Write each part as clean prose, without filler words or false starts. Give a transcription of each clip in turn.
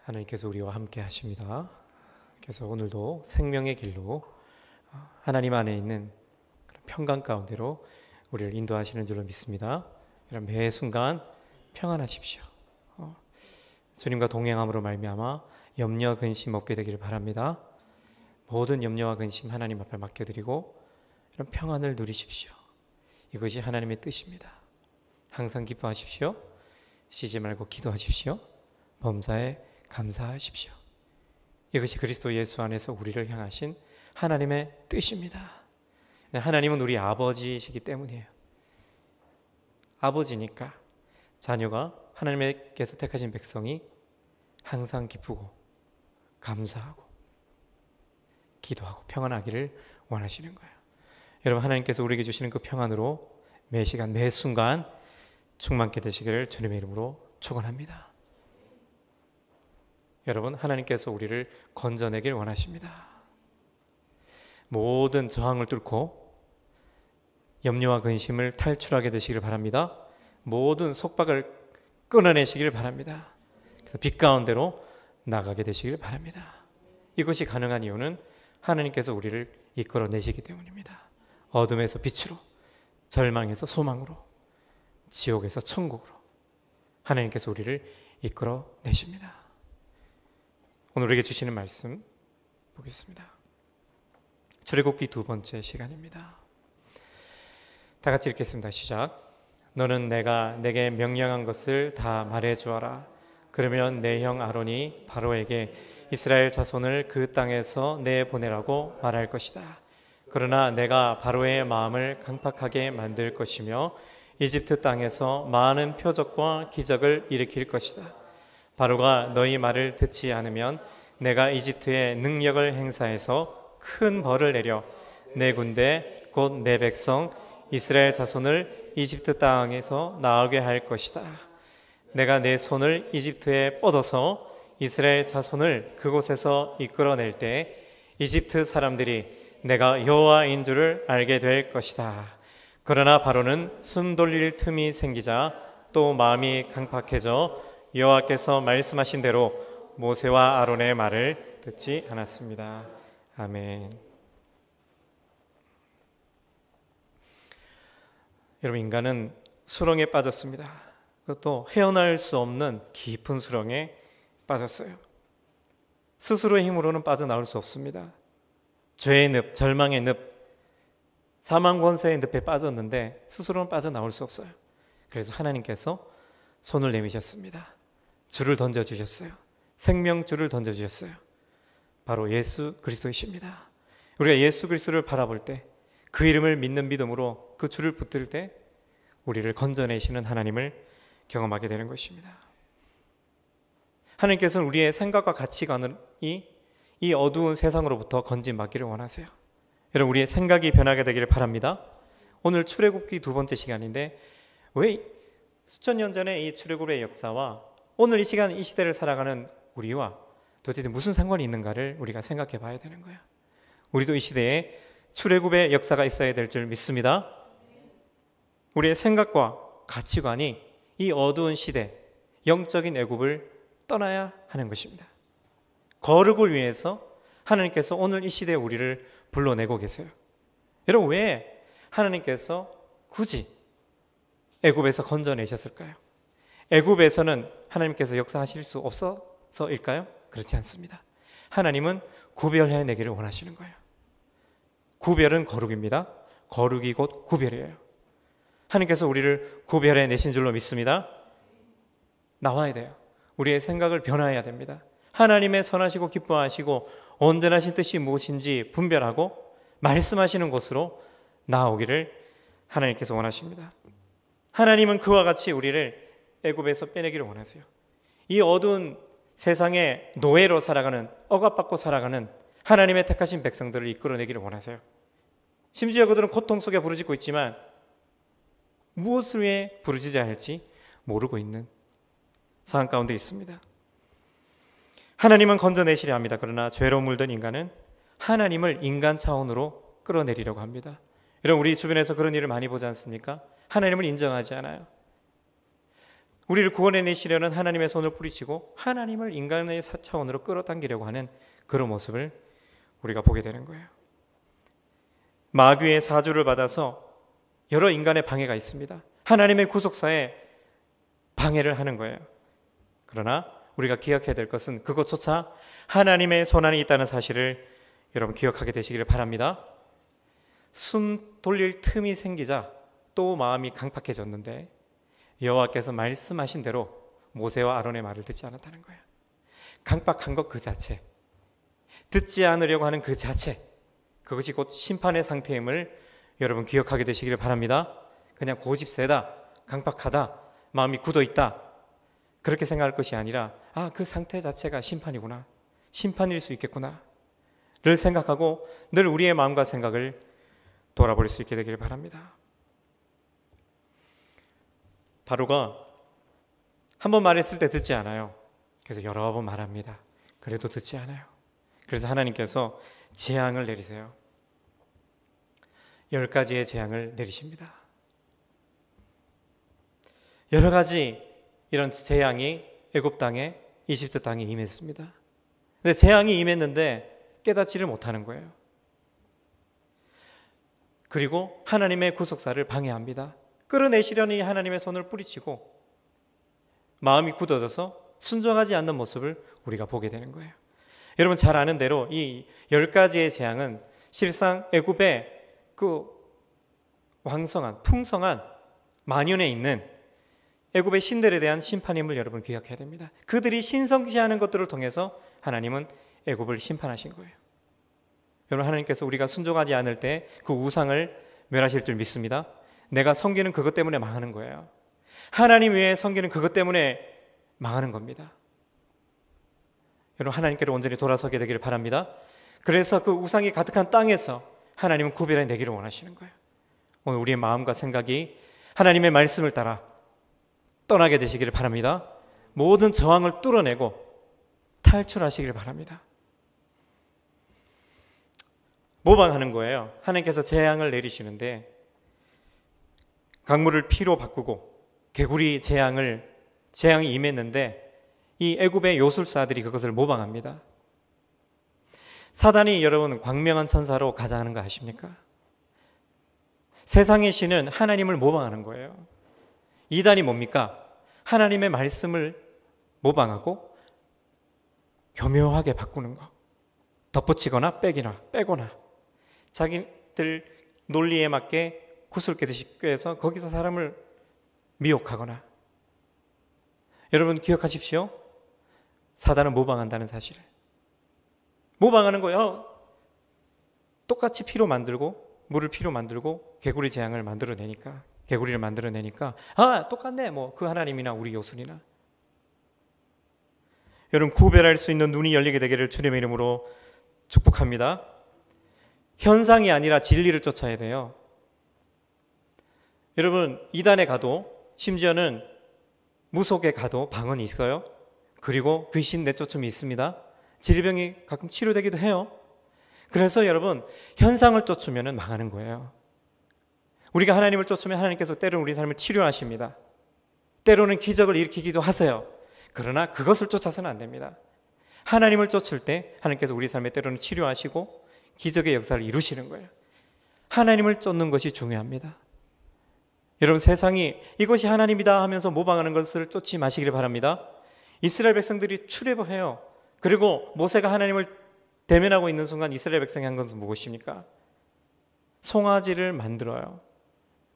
하나님께서 우리와 함께 하십니다. 그래서 오늘도 생명의 길로 하나님 안에 있는 평강 가운데로 우리를 인도하시는 줄로 믿습니다. 매 순간 평안하십시오. 주님과 동행함으로 말미암아 염려 근심 없게 되기를 바랍니다. 모든 염려와 근심 하나님 앞에 맡겨드리고 이런 평안을 누리십시오. 이것이 하나님의 뜻입니다. 항상 기뻐하십시오. 쉬지 말고 기도하십시오. 범사에 감사하십시오. 이것이 그리스도 예수 안에서 우리를 향하신 하나님의 뜻입니다. 하나님은 우리 아버지시기 때문이에요. 아버지니까 자녀가 하나님께서 택하신 백성이 항상 기쁘고 감사하고 기도하고 평안하기를 원하시는 거예요. 여러분, 하나님께서 우리에게 주시는 그 평안으로 매 시간 매 순간 충만케 되시기를 주님의 이름으로 축원합니다. 여러분, 하나님께서 우리를 건져내길 원하십니다. 모든 저항을 뚫고 염려와 근심을 탈출하게 되시기를 바랍니다. 모든 속박을 끊어내시기를 바랍니다. 그래서 빛 가운데로 나가게 되시기를 바랍니다. 이것이 가능한 이유는 하나님께서 우리를 이끌어내시기 때문입니다. 어둠에서 빛으로, 절망에서 소망으로, 지옥에서 천국으로 하나님께서 우리를 이끌어내십니다. 오늘 우리에게 주시는 말씀 보겠습니다. 출애굽기 2번째 시간입니다. 다 같이 읽겠습니다. 시작. 너는 내가 내게 명령한 것을 다 말해주어라. 그러면 내 형 아론이 바로에게 이스라엘 자손을 그 땅에서 내보내라고 말할 것이다. 그러나 내가 바로의 마음을 강팍하게 만들 것이며 이집트 땅에서 많은 표적과 기적을 일으킬 것이다. 바로가 너희 말을 듣지 않으면 내가 이집트에 능력을 행사해서 큰 벌을 내려 내 군대 곧 내 백성 이스라엘 자손을 이집트 땅에서 나오게 할 것이다. 내가 내 손을 이집트에 뻗어서 이스라엘 자손을 그곳에서 이끌어낼 때 이집트 사람들이 내가 여호와인 줄을 알게 될 것이다. 그러나 바로는 숨 돌릴 틈이 생기자 또 마음이 강팍해져 여호와께서 말씀하신 대로 모세와 아론의 말을 듣지 않았습니다. 아멘. 여러분, 인간은 수렁에 빠졌습니다. 그것도 헤어날 수 없는 깊은 수렁에 빠졌어요. 스스로의 힘으로는 빠져나올 수 없습니다. 죄의 늪, 절망의 늪, 사망 권세의 늪에 빠졌는데 스스로는 빠져나올 수 없어요. 그래서 하나님께서 손을 내미셨습니다. 줄을 던져주셨어요. 생명줄을 던져주셨어요. 바로 예수 그리스도이십니다. 우리가 예수 그리스도를 바라볼 때, 그 이름을 믿는 믿음으로 그 줄을 붙들 때 우리를 건져내시는 하나님을 경험하게 되는 것입니다. 하나님께서는 우리의 생각과 가치관을 이 어두운 세상으로부터 건진받기를 원하세요. 여러분, 우리의 생각이 변하게 되기를 바랍니다. 오늘 출애굽기 2번째 시간인데 왜 수천 년 전의 이 출애굽의 역사와 오늘 이 시간 이 시대를 살아가는 우리와 도대체 무슨 상관이 있는가를 우리가 생각해 봐야 되는 거예요. 우리도 이 시대에 출애굽의 역사가 있어야 될 줄 믿습니다. 우리의 생각과 가치관이 이 어두운 시대, 영적인 애굽을 떠나야 하는 것입니다. 거룩을 위해서 하나님께서 오늘 이 시대에 우리를 불러내고 계세요. 여러분, 왜 하나님께서 굳이 애굽에서 건져내셨을까요? 애굽에서는 하나님께서 역사하실 수 없어서일까요? 그렇지 않습니다. 하나님은 구별해내기를 원하시는 거예요. 구별은 거룩입니다. 거룩이 곧 구별이에요. 하나님께서 우리를 구별해내신 줄로 믿습니다. 나와야 돼요. 우리의 생각을 변화해야 됩니다. 하나님의 선하시고 기뻐하시고 온전하신 뜻이 무엇인지 분별하고 말씀하시는 곳으로 나오기를 하나님께서 원하십니다. 하나님은 그와 같이 우리를 애굽에서 빼내기를 원하세요. 이 어두운 세상의 노예로 살아가는, 억압받고 살아가는 하나님의 택하신 백성들을 이끌어내기를 원하세요. 심지어 그들은 고통 속에 부르짖고 있지만 무엇을 위해 부르짖어야 할지 모르고 있는 상황 가운데 있습니다. 하나님은 건져내시려 합니다. 그러나 죄로 물든 인간은 하나님을 인간 차원으로 끌어내리려고 합니다. 여러분, 우리 주변에서 그런 일을 많이 보지 않습니까? 하나님을 인정하지 않아요. 우리를 구원해내시려는 하나님의 손을 뿌리치고 하나님을 인간의 차원으로 끌어당기려고 하는 그런 모습을 우리가 보게 되는 거예요. 마귀의 사주를 받아서 여러 인간의 방해가 있습니다. 하나님의 구속사에 방해를 하는 거예요. 그러나 우리가 기억해야 될 것은 그것조차 하나님의 손안에 있다는 사실을 여러분 기억하게 되시기를 바랍니다. 숨 돌릴 틈이 생기자 또 마음이 강팍해졌는데 여호와께서 말씀하신 대로 모세와 아론의 말을 듣지 않았다는 거예요. 강팍한 것 그 자체, 듣지 않으려고 하는 그 자체, 그것이 곧 심판의 상태임을 여러분 기억하게 되시기를 바랍니다. 그냥 고집 세다, 강팍하다, 마음이 굳어있다 그렇게 생각할 것이 아니라 그 상태 자체가 심판이구나, 심판일 수 있겠구나 를 생각하고 늘 우리의 마음과 생각을 돌아볼 수 있게 되기를 바랍니다. 바로가 한 번 말했을 때 듣지 않아요. 그래서 여러 번 말합니다. 그래도 듣지 않아요. 그래서 하나님께서 재앙을 내리세요. 10가지의 재앙을 내리십니다. 여러 가지 이런 재앙이 애굽 땅에, 이집트 땅에 임했습니다. 근데 재앙이 임했는데 깨닫지를 못하는 거예요. 그리고 하나님의 구속사를 방해합니다. 끌어내시려니 하나님의 손을 뿌리치고 마음이 굳어져서 순종하지 않는 모습을 우리가 보게 되는 거예요. 여러분 잘 아는 대로 이 10가지의 재앙은 실상 애굽의 그 왕성한 풍성한 만연에 있는 애굽의 신들에 대한 심판임을 여러분 기억해야 됩니다. 그들이 신성시하는 것들을 통해서 하나님은 애굽을 심판하신 거예요. 여러분 하나님께서 우리가 순종하지 않을 때 그 우상을 멸하실 줄 믿습니다. 내가 섬기는 그것 때문에 망하는 거예요. 하나님 외에 섬기는 그것 때문에 망하는 겁니다. 여러분 하나님께로 온전히 돌아서게 되기를 바랍니다. 그래서 그 우상이 가득한 땅에서 하나님은 구별해 내기를 원하시는 거예요. 오늘 우리의 마음과 생각이 하나님의 말씀을 따라 떠나게 되시기를 바랍니다. 모든 저항을 뚫어내고 탈출하시기를 바랍니다. 모방하는 거예요. 하나님께서 재앙을 내리시는데 강물을 피로 바꾸고 개구리 재앙이 임했는데 이 애굽의 요술사들이 그것을 모방합니다. 사단이 여러분 광명한 천사로 가장하는 거 아십니까? 세상의 신은 하나님을 모방하는 거예요. 이단이 뭡니까? 하나님의 말씀을 모방하고 교묘하게 바꾸는 거, 덧붙이거나 빼거나 자기들 논리에 맞게 구슬깨듯이 꿰서 거기서 사람을 미혹하거나. 여러분 기억하십시오. 사단은 모방한다는 사실을. 모방하는 거예요. 똑같이 피로 만들고 물을 피로 만들고 개구리 재앙을 만들어내니까, 개구리를 만들어내니까 똑같네 뭐 그 하나님이나 우리 요술이나. 여러분 구별할 수 있는 눈이 열리게 되기를 주님의 이름으로 축복합니다. 현상이 아니라 진리를 쫓아야 돼요. 여러분 이단에 가도 심지어는 무속에 가도 방언이 있어요. 그리고 귀신 내쫓음이 있습니다. 질병이 가끔 치료되기도 해요. 그래서 여러분 현상을 쫓으면 망하는 거예요. 우리가 하나님을 쫓으면 하나님께서 때로는 우리 삶을 치료하십니다. 때로는 기적을 일으키기도 하세요. 그러나 그것을 쫓아서는 안 됩니다. 하나님을 쫓을 때 하나님께서 우리 삶에 때로는 치료하시고 기적의 역사를 이루시는 거예요. 하나님을 쫓는 것이 중요합니다. 여러분 세상이 이것이 하나님이다 하면서 모방하는 것을 쫓지 마시기를 바랍니다. 이스라엘 백성들이 출애굽을 해요. 그리고 모세가 하나님을 대면하고 있는 순간 이스라엘 백성이 한 것은 무엇입니까? 송아지를 만들어요.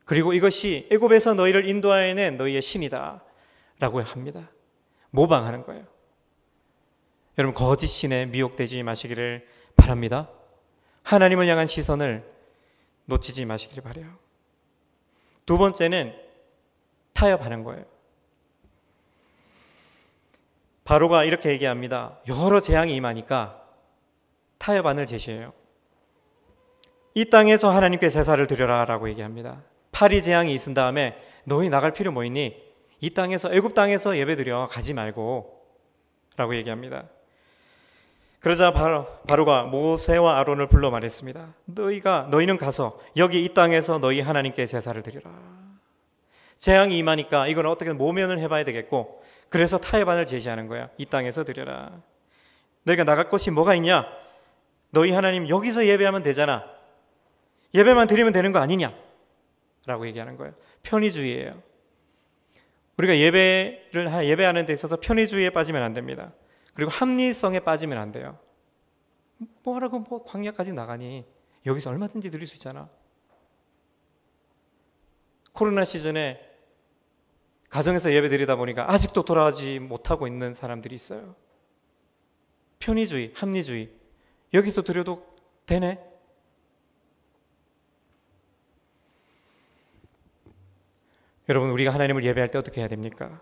그리고 이것이 애굽에서 너희를 인도하여낸 너희의 신이다 라고 합니다. 모방하는 거예요. 여러분 거짓 신에 미혹되지 마시기를 바랍니다. 하나님을 향한 시선을 놓치지 마시기를 바라요. 두 번째는 타협하는 거예요. 바로가 이렇게 얘기합니다. 여러 재앙이 임하니까 타협안을 제시해요. 이 땅에서 하나님께 제사를 드려라 라고 얘기합니다. 파리 재앙이 있은 다음에 너희 나갈 필요 뭐 있니? 이 땅에서 애굽 땅에서 예배드려 가지 말고 라고 얘기합니다. 그러자 바로가 모세와 아론을 불러 말했습니다. 너희는 가서 여기 이 땅에서 너희 하나님께 제사를 드리라. 재앙이 임하니까 이건 어떻게든 모면을 해봐야 되겠고, 그래서 타협안을 제시하는 거야. 이 땅에서 드려라. 너희가 나갈 곳이 뭐가 있냐? 너희 하나님 여기서 예배하면 되잖아. 예배만 드리면 되는 거 아니냐? 라고 얘기하는 거예요. 편의주의예요. 우리가 예배하는 데 있어서 편의주의에 빠지면 안 됩니다. 그리고 합리성에 빠지면 안 돼요. 뭐하라고 광야까지 나가니? 여기서 얼마든지 드릴 수 있잖아. 코로나 시즌에 가정에서 예배 드리다 보니까 아직도 돌아가지 못하고 있는 사람들이 있어요. 편의주의, 합리주의. 여기서 드려도 되네? 여러분, 우리가 하나님을 예배할 때 어떻게 해야 됩니까?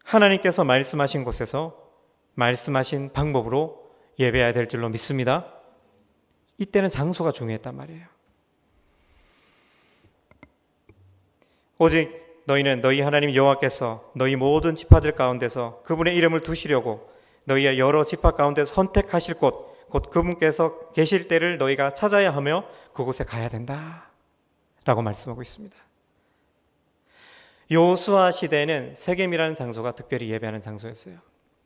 하나님께서 말씀하신 곳에서 말씀하신 방법으로 예배해야 될 줄로 믿습니다. 이때는 장소가 중요했단 말이에요. 오직 너희는 너희 하나님 여호와께서 너희 모든 지파들 가운데서 그분의 이름을 두시려고 너희의 여러 지파 가운데서 선택하실 곳, 곧 그분께서 계실 때를 너희가 찾아야 하며 그곳에 가야 된다 라고 말씀하고 있습니다. 여호수아 시대에는 세겜이라는 장소가 특별히 예배하는 장소였어요.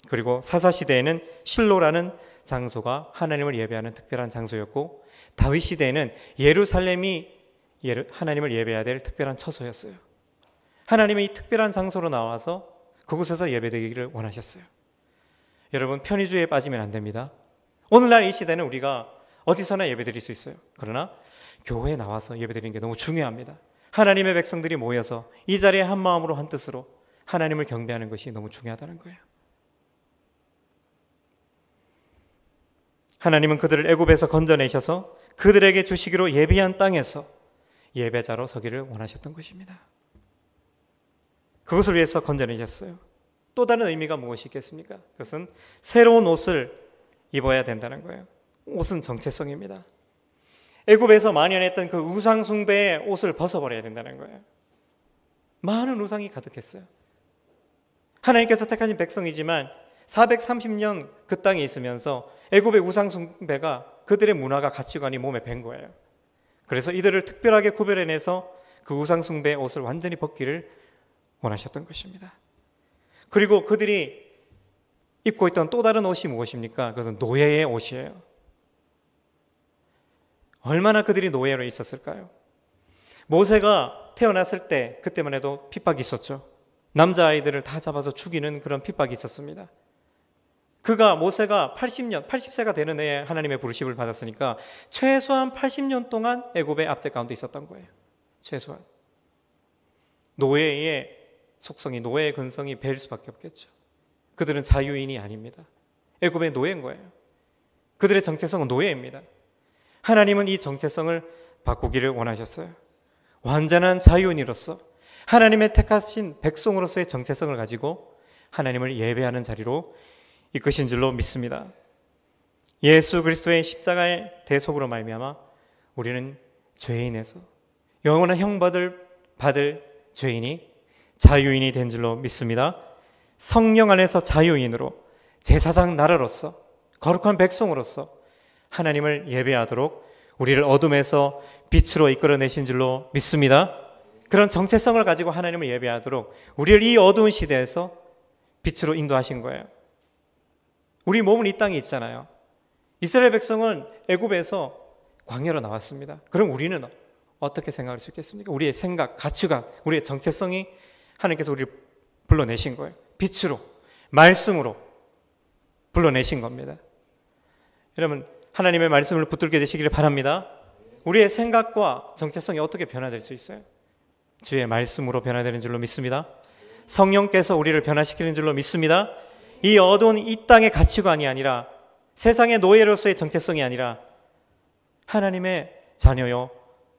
그리고 사사 시대에는 실로라는 장소가 하나님을 예배하는 특별한 장소였고, 다윗 시대에는 예루살렘이 하나님을 예배해야 될 특별한 처소였어요. 하나님의 이 특별한 장소로 나와서 그곳에서 예배드리기를 원하셨어요. 여러분, 편의주의에 빠지면 안 됩니다. 오늘날 이 시대는 우리가 어디서나 예배드릴 수 있어요. 그러나 교회에 나와서 예배드리는 게 너무 중요합니다. 하나님의 백성들이 모여서 이 자리에 한 마음으로 한 뜻으로 하나님을 경배하는 것이 너무 중요하다는 거예요. 하나님은 그들을 애굽에서 건져내셔서 그들에게 주시기로 예비한 땅에서 예배자로 서기를 원하셨던 것입니다. 그것을 위해서 건져내셨어요. 또 다른 의미가 무엇이 있겠습니까? 그것은 새로운 옷을 입어야 된다는 거예요. 옷은 정체성입니다. 애굽에서 만연했던 그 우상 숭배의 옷을 벗어버려야 된다는 거예요. 많은 우상이 가득했어요. 하나님께서 택하신 백성이지만 430년 그 땅에 있으면서 애굽의 우상 숭배가 그들의 문화가 가치관이 몸에 밴 거예요. 그래서 이들을 특별하게 구별해내서 그 우상 숭배의 옷을 완전히 벗기를 원하셨던 것입니다. 그리고 그들이 입고 있던 또 다른 옷이 무엇입니까? 그것은 노예의 옷이에요. 얼마나 그들이 노예로 있었을까요? 모세가 태어났을 때 그때만 해도 핍박이 있었죠. 남자아이들을 다 잡아서 죽이는 그런 핍박이 있었습니다. 모세가 80세가 되는 해에 하나님의 부르심을 받았으니까 최소한 80년 동안 애굽의 압제 가운데 있었던 거예요. 최소한. 노예의 속성이, 노예의 근성이 배일 수밖에 없겠죠. 그들은 자유인이 아닙니다. 애굽의 노예인 거예요. 그들의 정체성은 노예입니다. 하나님은 이 정체성을 바꾸기를 원하셨어요. 완전한 자유인으로서 하나님의 택하신 백성으로서의 정체성을 가지고 하나님을 예배하는 자리로 이끄신 줄로 믿습니다. 예수 그리스도의 십자가의 대속으로 말미암아 우리는 죄인에서 영원한 받을 죄인이 자유인이 된 줄로 믿습니다. 성령 안에서 자유인으로 제사장 나라로서 거룩한 백성으로서 하나님을 예배하도록 우리를 어둠에서 빛으로 이끌어내신 줄로 믿습니다. 그런 정체성을 가지고 하나님을 예배하도록 우리를 이 어두운 시대에서 빛으로 인도하신 거예요. 우리 몸은 이 땅에 있잖아요. 이스라엘 백성은 애굽에서 광야로 나왔습니다. 그럼 우리는 어떻게 생각할 수 있겠습니까? 우리의 생각, 가치관, 우리의 정체성이 하나님께서 우리를 불러내신 거예요. 빛으로, 말씀으로 불러내신 겁니다. 여러분, 하나님의 말씀을 붙들게 되시기를 바랍니다. 우리의 생각과 정체성이 어떻게 변화될 수 있어요? 주의 말씀으로 변화되는 줄로 믿습니다. 성령께서 우리를 변화시키는 줄로 믿습니다. 이 어두운 이 땅의 가치관이 아니라 세상의 노예로서의 정체성이 아니라 하나님의 자녀요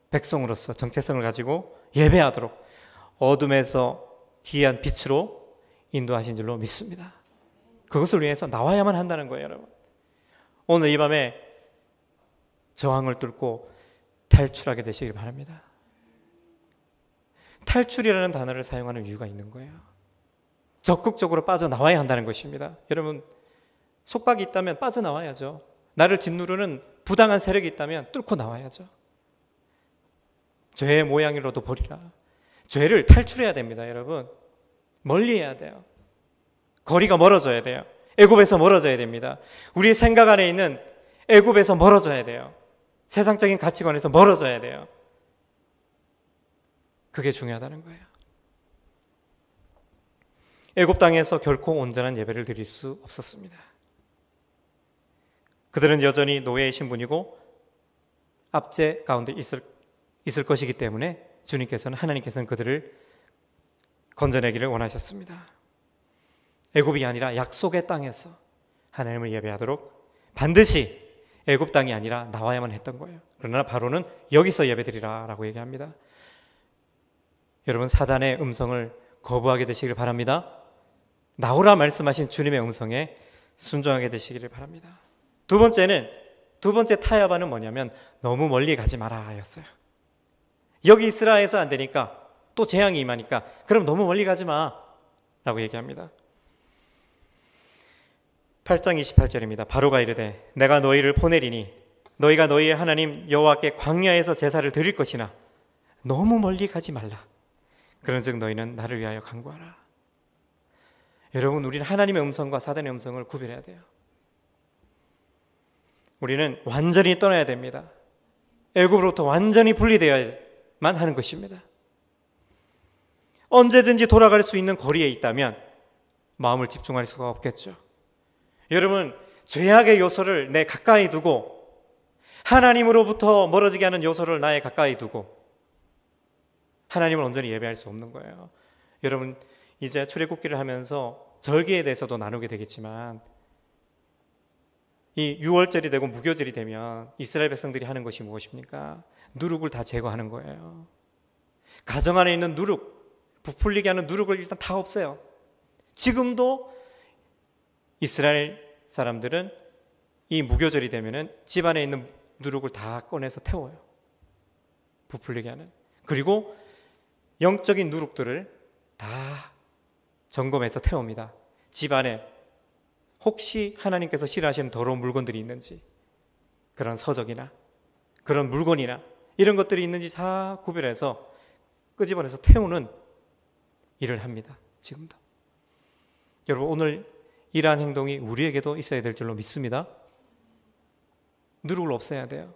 백성으로서 정체성을 가지고 예배하도록 어둠에서 기이한 빛으로 인도하신 줄로 믿습니다. 그것을 위해서 나와야만 한다는 거예요, 여러분. 오늘 이 밤에 저항을 뚫고 탈출하게 되시길 바랍니다. 탈출이라는 단어를 사용하는 이유가 있는 거예요. 적극적으로 빠져나와야 한다는 것입니다. 여러분, 속박이 있다면 빠져나와야죠. 나를 짓누르는 부당한 세력이 있다면 뚫고 나와야죠. 죄의 모양이라도 버리라. 죄를 탈출해야 됩니다, 여러분. 멀리 해야 돼요. 거리가 멀어져야 돼요. 애굽에서 멀어져야 됩니다. 우리의 생각 안에 있는 애굽에서 멀어져야 돼요. 세상적인 가치관에서 멀어져야 돼요. 그게 중요하다는 거예요. 애굽 땅에서 결코 온전한 예배를 드릴 수 없었습니다. 그들은 여전히 노예의 신분이고 압제 가운데 있을 것이기 때문에 하나님께서는 그들을 건져내기를 원하셨습니다. 애굽이 아니라 약속의 땅에서 하나님을 예배하도록 반드시 애굽 땅이 아니라 나와야만 했던 거예요. 그러나 바로는 여기서 예배드리라라고 얘기합니다. 여러분, 사단의 음성을 거부하게 되시기를 바랍니다. 나오라 말씀하신 주님의 음성에 순종하게 되시기를 바랍니다. 두 번째 타협안은 뭐냐면 너무 멀리 가지 마라 였어요. 여기 있으라 해서 안 되니까 또 재앙이 임하니까 그럼 너무 멀리 가지 마 라고 얘기합니다. 8장 28절입니다. 바로가 이르되 내가 너희를 보내리니 너희가 너희의 하나님 여호와께 광야에서 제사를 드릴 것이나 너무 멀리 가지 말라. 그런즉 너희는 나를 위하여 간구하라. 여러분, 우리는 하나님의 음성과 사단의 음성을 구별해야 돼요. 우리는 완전히 떠나야 됩니다. 애굽으로부터 완전히 분리되어야만 하는 것입니다. 언제든지 돌아갈 수 있는 거리에 있다면 마음을 집중할 수가 없겠죠. 여러분, 죄악의 요소를 내 가까이 두고 하나님으로부터 멀어지게 하는 요소를 나의 가까이 두고 하나님을 온전히 예배할 수 없는 거예요. 여러분, 이제 출애굽기를 하면서 절기에 대해서도 나누게 되겠지만 이 6월절이 되고 무교절이 되면 이스라엘 백성들이 하는 것이 무엇입니까? 누룩을 다 제거하는 거예요. 가정 안에 있는 누룩, 부풀리게 하는 누룩을 일단 다 없애요. 지금도 이스라엘 사람들은 이 무교절이 되면은 집안에 있는 누룩을 다 꺼내서 태워요. 부풀리게 하는. 그리고 영적인 누룩들을 다 점검해서 태웁니다. 집안에 혹시 하나님께서 싫어하시는 더러운 물건들이 있는지, 그런 서적이나 그런 물건이나 이런 것들이 있는지 다 구별해서 끄집어내서 태우는 일을 합니다. 지금도. 여러분, 오늘 이러한 행동이 우리에게도 있어야 될 줄로 믿습니다. 누룩을 없애야 돼요.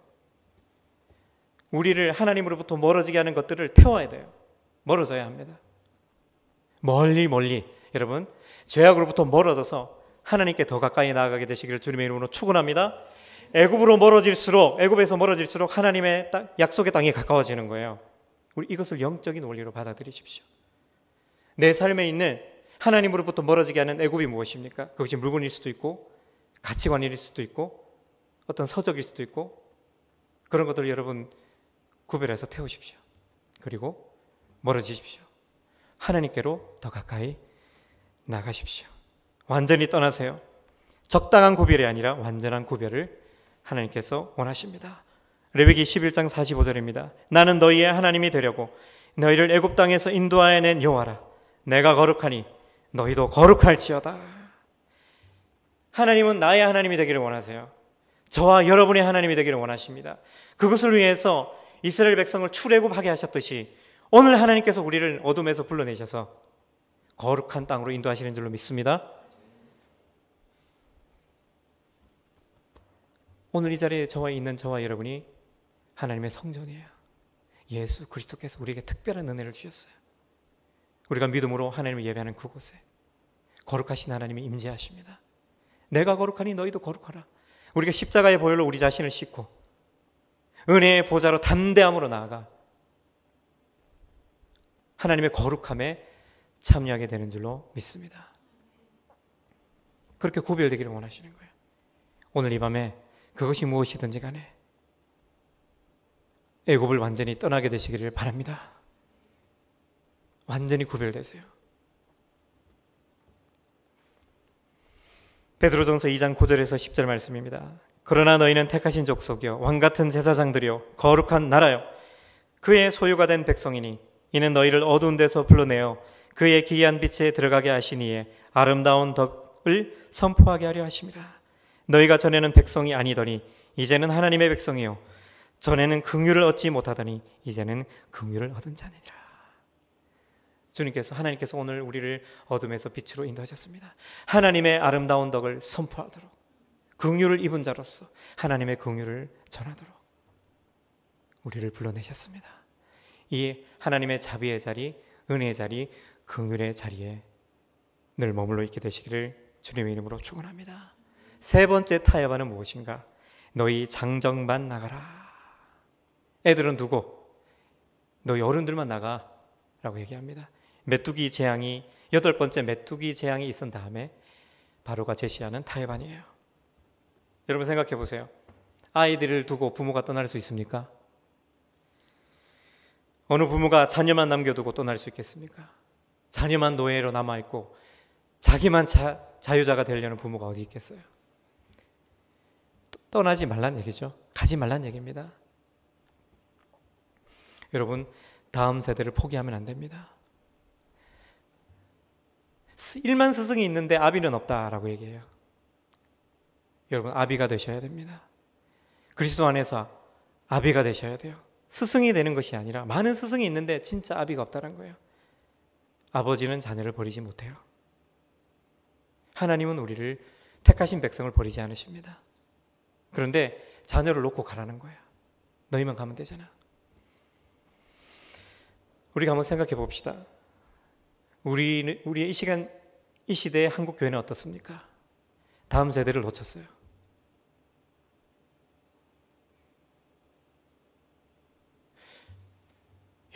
우리를 하나님으로부터 멀어지게 하는 것들을 태워야 돼요. 멀어져야 합니다. 멀리 여러분, 죄악으로부터 멀어져서 하나님께 더 가까이 나아가게 되시기를 주님의 이름으로 축원합니다. 애굽에서 멀어질수록 하나님의 약속의 땅이 가까워지는 거예요. 우리 이것을 영적인 원리로 받아들이십시오. 내 삶에 있는 하나님으로부터 멀어지게 하는 애굽이 무엇입니까? 그것이 물건일 수도 있고 가치관일 수도 있고 어떤 서적일 수도 있고 그런 것들을 여러분 구별해서 태우십시오. 그리고 멀어지십시오. 하나님께로 더 가까이 나가십시오. 완전히 떠나세요. 적당한 구별이 아니라 완전한 구별을 하나님께서 원하십니다. 레위기 11장 45절입니다. 나는 너희의 하나님이 되려고 너희를 애굽 땅에서 인도하여 낸 여호와라. 내가 거룩하니 너희도 거룩할지어다. 하나님은 나의 하나님이 되기를 원하세요. 저와 여러분의 하나님이 되기를 원하십니다. 그것을 위해서 이스라엘 백성을 출애굽하게 하셨듯이 오늘 하나님께서 우리를 어둠에서 불러내셔서 거룩한 땅으로 인도하시는 줄로 믿습니다. 오늘 이 자리에 있는 저와 여러분이 하나님의 성전이에요. 예수 그리스도께서 우리에게 특별한 은혜를 주셨어요. 우리가 믿음으로 하나님을 예배하는 그곳에 거룩하신 하나님이 임재하십니다. 내가 거룩하니 너희도 거룩하라. 우리가 십자가의 보혈로 우리 자신을 씻고 은혜의 보좌로 담대함으로 나아가 하나님의 거룩함에 참여하게 되는 줄로 믿습니다. 그렇게 구별되기를 원하시는 거예요. 오늘 이 밤에 그것이 무엇이든지 간에 애굽을 완전히 떠나게 되시기를 바랍니다. 완전히 구별되세요. 베드로전서 2장 9절에서 10절 말씀입니다. 그러나 너희는 택하신 족속이요 왕같은 제사장들이요 거룩한 나라요 그의 소유가 된 백성이니 이는 너희를 어두운 데서 불러내어 그의 기이한 빛에 들어가게 하시니에 아름다운 덕을 선포하게 하려 하심이라. 너희가 전에는 백성이 아니더니 이제는 하나님의 백성이요 전에는 긍휼을 얻지 못하더니 이제는 긍휼을 얻은 자니라. 하나님께서 오늘 우리를 어둠에서 빛으로 인도하셨습니다. 하나님의 아름다운 덕을 선포하도록, 긍휼을 입은 자로서 하나님의 긍휼을 전하도록 우리를 불러내셨습니다. 이 하나님의 자비의 자리, 은혜의 자리, 긍휼의 자리에 늘 머물러 있게 되시기를 주님의 이름으로 축원합니다. 세 번째 타협안은 무엇인가? 너희 장정만 나가라. 애들은 두고 너희 어른들만 나가라고 얘기합니다. 메뚜기 재앙이 8번째 메뚜기 재앙이 있은 다음에 바로가 제시하는 타협안이에요. 여러분 생각해 보세요. 아이들을 두고 부모가 떠날 수 있습니까? 어느 부모가 자녀만 남겨두고 떠날 수 있겠습니까? 자녀만 노예로 남아있고 자기만 자유자가 되려는 부모가 어디 있겠어요? 떠나지 말란 얘기죠. 가지 말란 얘기입니다. 여러분, 다음 세대를 포기하면 안 됩니다. 1만 스승이 있는데 아비는 없다라고 얘기해요. 여러분, 아비가 되셔야 됩니다. 그리스도 안에서 아비가 되셔야 돼요. 스승이 되는 것이 아니라 많은 스승이 있는데 진짜 아비가 없다는 거예요. 아버지는 자녀를 버리지 못해요. 하나님은 우리를 택하신 백성을 버리지 않으십니다. 그런데 자녀를 놓고 가라는 거예요. 너희만 가면 되잖아. 우리가 한번 생각해 봅시다. 우리의 이 시대의 한국 교회는 어떻습니까? 다음 세대를 놓쳤어요.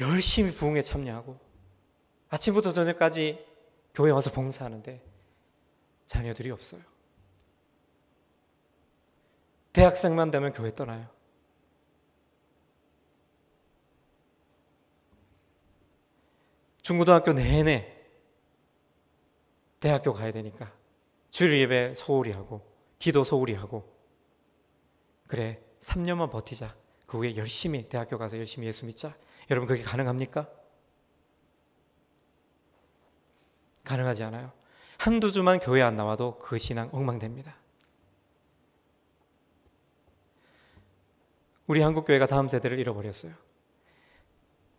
열심히 부흥에 참여하고 아침부터 저녁까지 교회 와서 봉사하는데 자녀들이 없어요. 대학생만 되면 교회 떠나요. 중고등학교 내내 대학교 가야 되니까 주일 예배 소홀히 하고 기도 소홀히 하고, 그래 3년만 버티자, 그 후에 열심히 대학교 가서 열심히 예수 믿자. 여러분, 그게 가능합니까? 가능하지 않아요. 한두 주만 교회 안 나와도 그 신앙 엉망됩니다. 우리 한국교회가 다음 세대를 잃어버렸어요.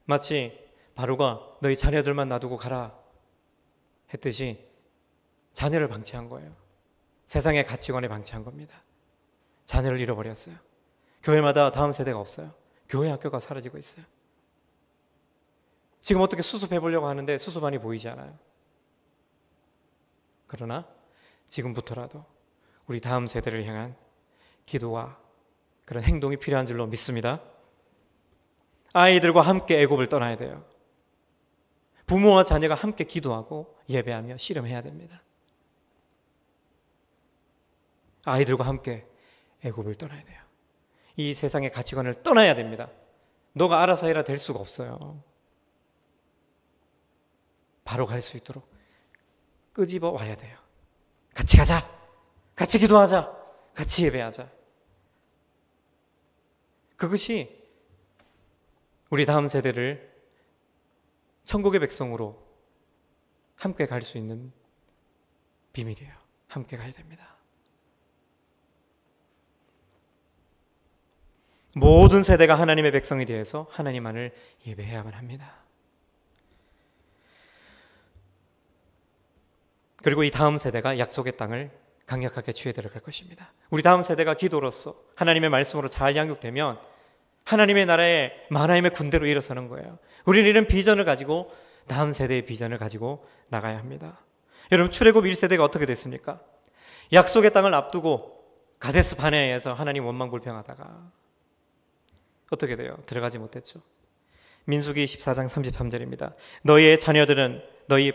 마치 바로가 너희 자녀들만 놔두고 가라 했듯이 자녀를 방치한 거예요. 세상의 가치관에 방치한 겁니다. 자녀를 잃어버렸어요. 교회마다 다음 세대가 없어요. 교회 학교가 사라지고 있어요. 지금 어떻게 수습해 보려고 하는데 수습안이 보이지 않아요. 그러나 지금부터라도 우리 다음 세대를 향한 기도와 그런 행동이 필요한 줄로 믿습니다. 아이들과 함께 애굽을 떠나야 돼요. 부모와 자녀가 함께 기도하고 예배하며 씨름해야 됩니다. 아이들과 함께 애굽을 떠나야 돼요. 이 세상의 가치관을 떠나야 됩니다. 너가 알아서 해라 될 수가 없어요. 바로 갈 수 있도록 끄집어 와야 돼요. 같이 가자. 같이 기도하자. 같이 예배하자. 그것이 우리 다음 세대를 천국의 백성으로 함께 갈 수 있는 비밀이에요. 함께 가야 됩니다. 모든 세대가 하나님의 백성이 되어서 하나님만을 예배해야만 합니다. 그리고 이 다음 세대가 약속의 땅을 강력하게 취해 들어갈 것입니다. 우리 다음 세대가 기도로서 하나님의 말씀으로 잘 양육되면 하나님의 나라의 하나님의 군대로 일어서는 거예요. 우리는 이런 비전을 가지고 다음 세대의 비전을 가지고 나가야 합니다. 여러분, 출애굽 1세대가 어떻게 됐습니까? 약속의 땅을 앞두고 가데스 바네아에서 하나님 원망불평하다가 어떻게 돼요? 들어가지 못했죠. 민수기 14장 33절입니다. 너희의 자녀들은 너희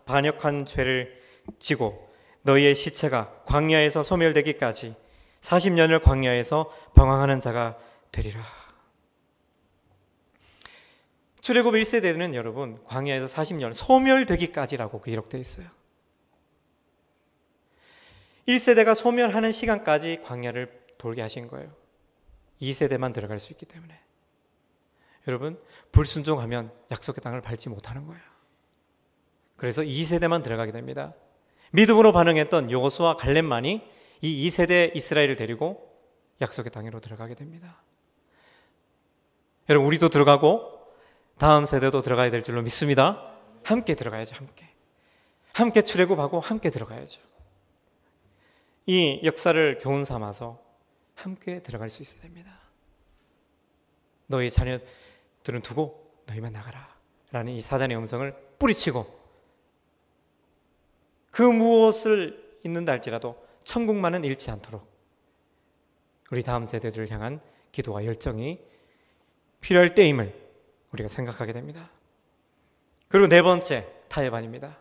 반역한 죄를 지고 너희의 시체가 광야에서 소멸되기까지 40년을 광야에서 방황하는 자가 되리라. 출애굽 1세대는 여러분 광야에서 40년 소멸되기까지라고 기록되어 있어요. 1세대가 소멸하는 시간까지 광야를 돌게 하신 거예요. 2세대만 들어갈 수 있기 때문에. 여러분, 불순종하면 약속의 땅을 밟지 못하는 거예요. 그래서 2세대만 들어가게 됩니다. 믿음으로 반응했던 여호수아 갈렙만이 이 2세대 이스라엘을 데리고 약속의 땅으로 들어가게 됩니다. 여러분, 우리도 들어가고 다음 세대도 들어가야 될 줄로 믿습니다. 함께 들어가야죠. 함께 출애굽하고 함께 들어가야죠. 이 역사를 교훈 삼아서 함께 들어갈 수 있어야 됩니다. 너희 자녀들은 두고 너희만 나가라 라는 이 사단의 음성을 뿌리치고 그 무엇을 잊는다 할지라도 천국만은 잃지 않도록 우리 다음 세대들을 향한 기도와 열정이 필요할 때임을 우리가 생각하게 됩니다. 그리고 네 번째 타협안입니다.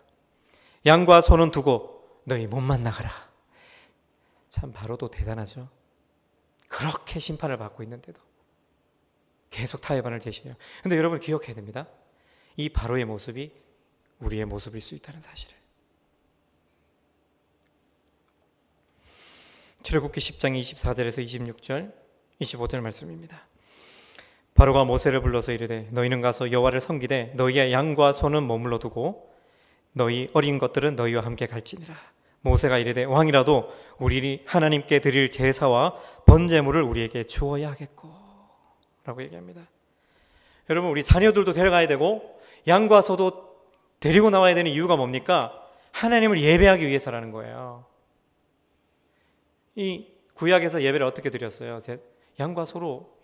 양과 소는 두고 너희 몸만 나가라. 참 바로도 대단하죠. 그렇게 심판을 받고 있는데도 계속 타협안을 제시해요. 근데 여러분 기억해야 됩니다. 이 바로의 모습이 우리의 모습일 수 있다는 사실을. 출애굽기 10장 24절에서 26절 25절 말씀입니다. 바로가 모세를 불러서 이르되 너희는 가서 여호와를 섬기되 너희의 양과 소는 머물러 두고 너희 어린 것들은 너희와 함께 갈지니라. 모세가 이르되 왕이라도 우리 하나님께 드릴 제사와 번제물을 우리에게 주어야 하겠고 라고 얘기합니다. 여러분 우리 자녀들도 데려가야 되고 양과 소도 데리고 나와야 되는 이유가 뭡니까? 하나님을 예배하기 위해서라는 거예요. 이 구약에서 예배를 어떻게 드렸어요? 양과 소로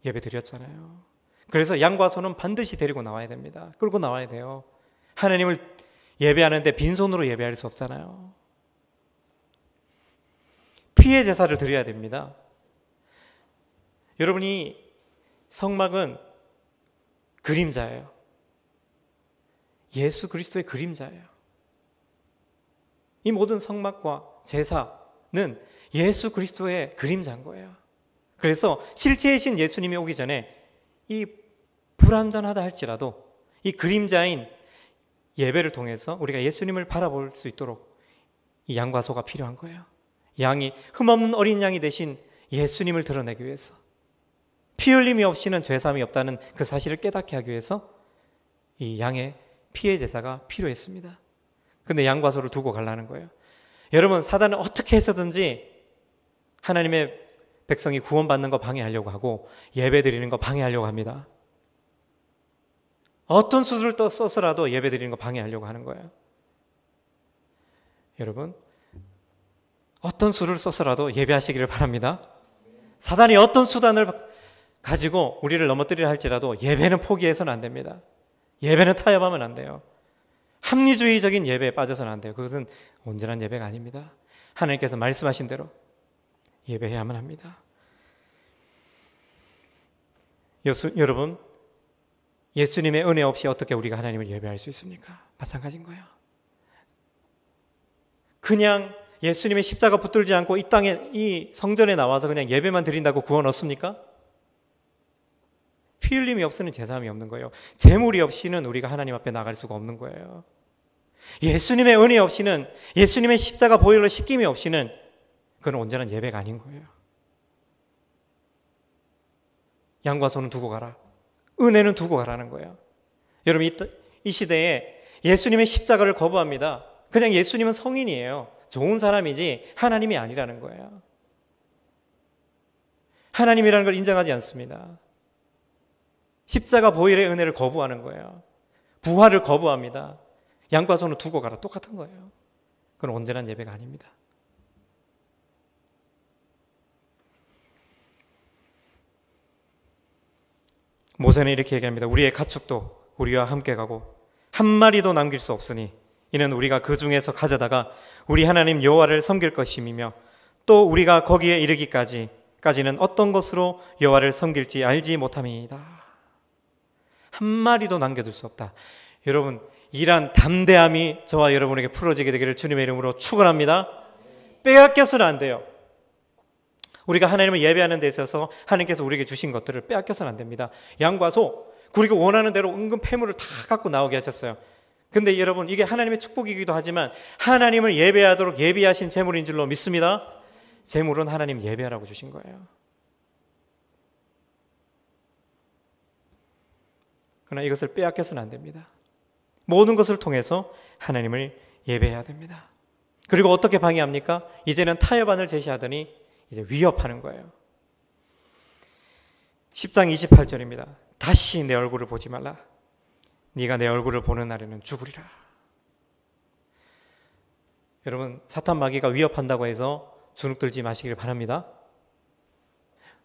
예배 드렸잖아요. 그래서 양과 소는 반드시 데리고 나와야 됩니다. 끌고 나와야 돼요. 하나님을 예배하는데 빈손으로 예배할 수 없잖아요. 피의 제사를 드려야 됩니다. 여러분이 성막은 그림자예요. 예수 그리스도의 그림자예요. 이 모든 성막과 제사는 예수 그리스도의 그림자인 거예요. 그래서 실체이신 예수님이 오기 전에 이 불완전하다 할지라도 이 그림자인 예배를 통해서 우리가 예수님을 바라볼 수 있도록 이 양과 소가 필요한 거예요. 양이 흠없는 어린 양이 대신 예수님을 드러내기 위해서 피 흘림이 없이는 죄사함이 없다는 그 사실을 깨닫게 하기 위해서 이 양의 피의 제사가 필요했습니다. 근데 양과 소를 두고 가려는 거예요. 여러분 사단은 어떻게 해서든지 하나님의 백성이 구원받는 거 방해하려고 하고 예배 드리는 거 방해하려고 합니다. 어떤 수술을 써서라도 예배 드리는 거 방해하려고 하는 거예요. 여러분 어떤 수를 써서라도 예배하시기를 바랍니다. 사단이 어떤 수단을 가지고 우리를 넘어뜨리려 할지라도 예배는 포기해서는 안 됩니다. 예배는 타협하면 안 돼요. 합리주의적인 예배에 빠져서는 안 돼요. 그것은 온전한 예배가 아닙니다. 하나님께서 말씀하신 대로 예배해야만 합니다. 여러분 예수님의 은혜 없이 어떻게 우리가 하나님을 예배할 수 있습니까? 마찬가지인 거예요. 그냥 예수님의 십자가 붙들지 않고 이 땅에 이 성전에 나와서 그냥 예배만 드린다고 구원 얻습니까? 피 흘림이 없으면 제사함이 없는 거예요. 제물이 없이는 우리가 하나님 앞에 나갈 수가 없는 거예요. 예수님의 은혜 없이는 예수님의 십자가 보혈로 씻김이 없이는 그건 온전한 예배가 아닌 거예요. 양과 소는 두고 가라. 은혜는 두고 가라는 거예요. 여러분 이 시대에 예수님의 십자가를 거부합니다. 그냥 예수님은 성인이에요. 좋은 사람이지 하나님이 아니라는 거예요. 하나님이라는 걸 인정하지 않습니다. 십자가 보혈의 은혜를 거부하는 거예요. 부활을 거부합니다. 양과 소는 두고 가라. 똑같은 거예요. 그건 온전한 예배가 아닙니다. 모세는 이렇게 얘기합니다. 우리의 가축도 우리와 함께 가고 한 마리도 남길 수 없으니 이는 우리가 그 중에서 가져다가 우리 하나님 여호와를 섬길 것임이며 또 우리가 거기에 이르기까지는 어떤 것으로 여호와를 섬길지 알지 못함이니이다. 한 마리도 남겨둘 수 없다. 여러분 이러한 담대함이 저와 여러분에게 풀어지게 되기를 주님의 이름으로 축원합니다. 빼앗겨서는 안 돼요. 우리가 하나님을 예배하는 데 있어서 하나님께서 우리에게 주신 것들을 빼앗겨서는 안 됩니다. 양과 소, 우리가 원하는 대로 은근 폐물을 다 갖고 나오게 하셨어요. 근데 여러분 이게 하나님의 축복이기도 하지만 하나님을 예배하도록 예비하신 제물인 줄로 믿습니다. 제물은 하나님 예배하라고 주신 거예요. 그러나 이것을 빼앗겨서는 안 됩니다. 모든 것을 통해서 하나님을 예배해야 됩니다. 그리고 어떻게 방해합니까? 이제는 타협안을 제시하더니 이제 위협하는 거예요. 10장 28절입니다. 다시 내 얼굴을 보지 말라. 네가 내 얼굴을 보는 날에는 죽으리라. 여러분, 사탄 마귀가 위협한다고 해서 주눅들지 마시길 바랍니다.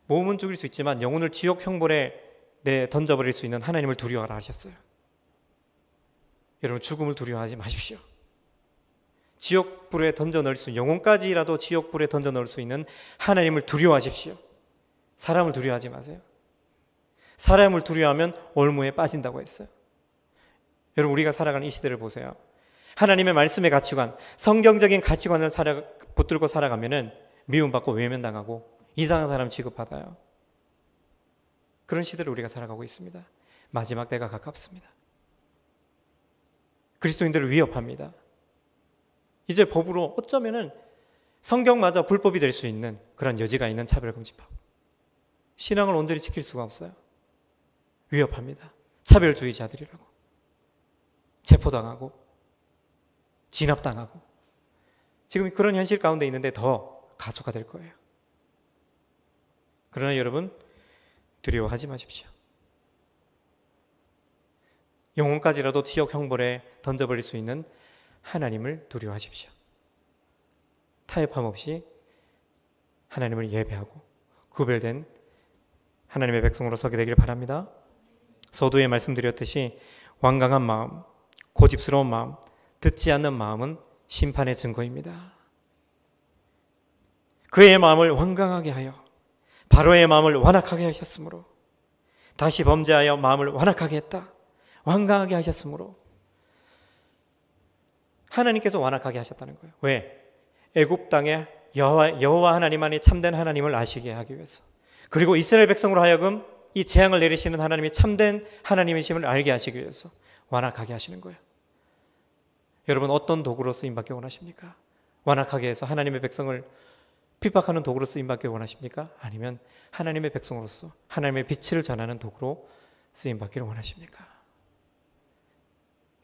몸은 죽일 수 있지만 영혼을 지옥 형벌에 던져버릴 수 있는 하나님을 두려워하라 하셨어요. 여러분, 죽음을 두려워하지 마십시오. 지옥불에 던져 넣을 수, 영혼까지라도 지옥불에 던져 넣을 수 있는 하나님을 두려워하십시오. 사람을 두려워하지 마세요. 사람을 두려워하면 올무에 빠진다고 했어요. 여러분, 우리가 살아가는 이 시대를 보세요. 하나님의 말씀의 가치관, 성경적인 가치관을 붙들고 살아가면은 미움받고 외면당하고 이상한 사람 취급받아요. 그런 시대를 우리가 살아가고 있습니다. 마지막 때가 가깝습니다. 그리스도인들을 위협합니다. 이제 법으로 어쩌면은 성경마저 불법이 될 수 있는 그런 여지가 있는 차별금지법. 신앙을 온전히 지킬 수가 없어요. 위협합니다. 차별주의자들이라고. 체포당하고 진압당하고 지금 그런 현실 가운데 있는데 더 가속화될 거예요. 그러나 여러분, 두려워하지 마십시오. 영혼까지라도 지옥 형벌에 던져버릴 수 있는 하나님을 두려워하십시오. 타협함 없이 하나님을 예배하고 구별된 하나님의 백성으로 서게 되길 바랍니다. 서두에 말씀드렸듯이 완강한 마음, 고집스러운 마음, 듣지 않는 마음은 심판의 증거입니다. 그의 마음을 완강하게 하여 바로의 마음을 완악하게 하셨으므로, 다시 범죄하여 마음을 완악하게 했다. 완강하게 하셨으므로 하나님께서 완악하게 하셨다는 거예요. 왜? 애굽 땅에 여호와 하나님만이 참된 하나님을 아시게 하기 위해서, 그리고 이스라엘 백성으로 하여금 이 재앙을 내리시는 하나님이 참된 하나님이심을 알게 하시기 위해서 완악하게 하시는 거예요. 여러분, 어떤 도구로 쓰임받기 원하십니까? 완악하게 해서 하나님의 백성을 핍박하는 도구로 쓰임받기 원하십니까? 아니면 하나님의 백성으로서 하나님의 빛을 전하는 도구로 쓰임받기를 원하십니까?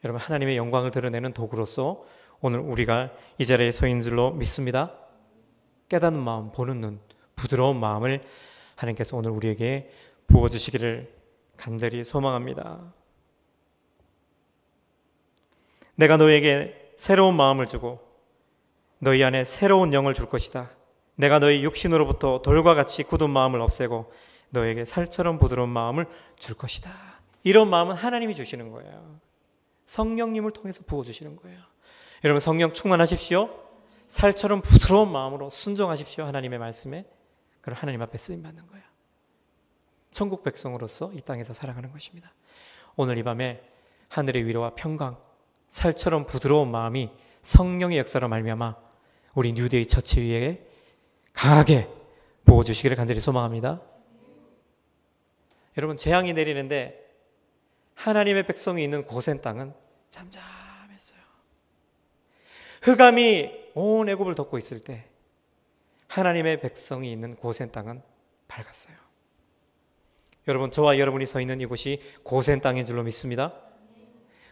여러분, 하나님의 영광을 드러내는 도구로서 오늘 우리가 이 자리에 서 있는 줄로 믿습니다. 깨닫는 마음, 보는 눈, 부드러운 마음을 하나님께서 오늘 우리에게 부어주시기를 간절히 소망합니다. 내가 너에게 새로운 마음을 주고 너희 안에 새로운 영을 줄 것이다. 내가 너희 육신으로부터 돌과 같이 굳은 마음을 없애고 너에게 살처럼 부드러운 마음을 줄 것이다. 이런 마음은 하나님이 주시는 거예요. 성령님을 통해서 부어주시는 거예요. 여러분, 성령 충만하십시오. 살처럼 부드러운 마음으로 순종하십시오. 하나님의 말씀에. 그럼 하나님 앞에 쓰임받는 거예요. 천국 백성으로서 이 땅에서 살아가는 것입니다. 오늘 이 밤에 하늘의 위로와 평강, 살처럼 부드러운 마음이 성령의 역사로 말미암아 우리 뉴데이 처치 위에 강하게 부어주시기를 간절히 소망합니다. 여러분, 재앙이 내리는데 하나님의 백성이 있는 고센 땅은 잠잠했어요. 흑암이 온 애굽을 덮고 있을 때 하나님의 백성이 있는 고센 땅은 밝았어요. 여러분, 저와 여러분이 서 있는 이곳이 고센 땅인 줄로 믿습니다.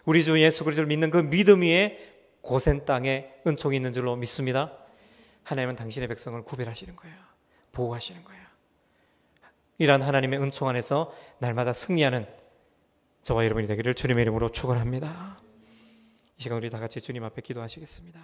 우리 주 예수 그리스도를 믿는 그 믿음 위에 고센 땅에 은총이 있는 줄로 믿습니다. 하나님은 당신의 백성을 구별하시는 거예요. 보호하시는 거예요. 이러한 하나님의 은총 안에서 날마다 승리하는 저와 여러분이 되기를 주님의 이름으로 축원합니다. 이 시간 우리 다 같이 주님 앞에 기도하시겠습니다.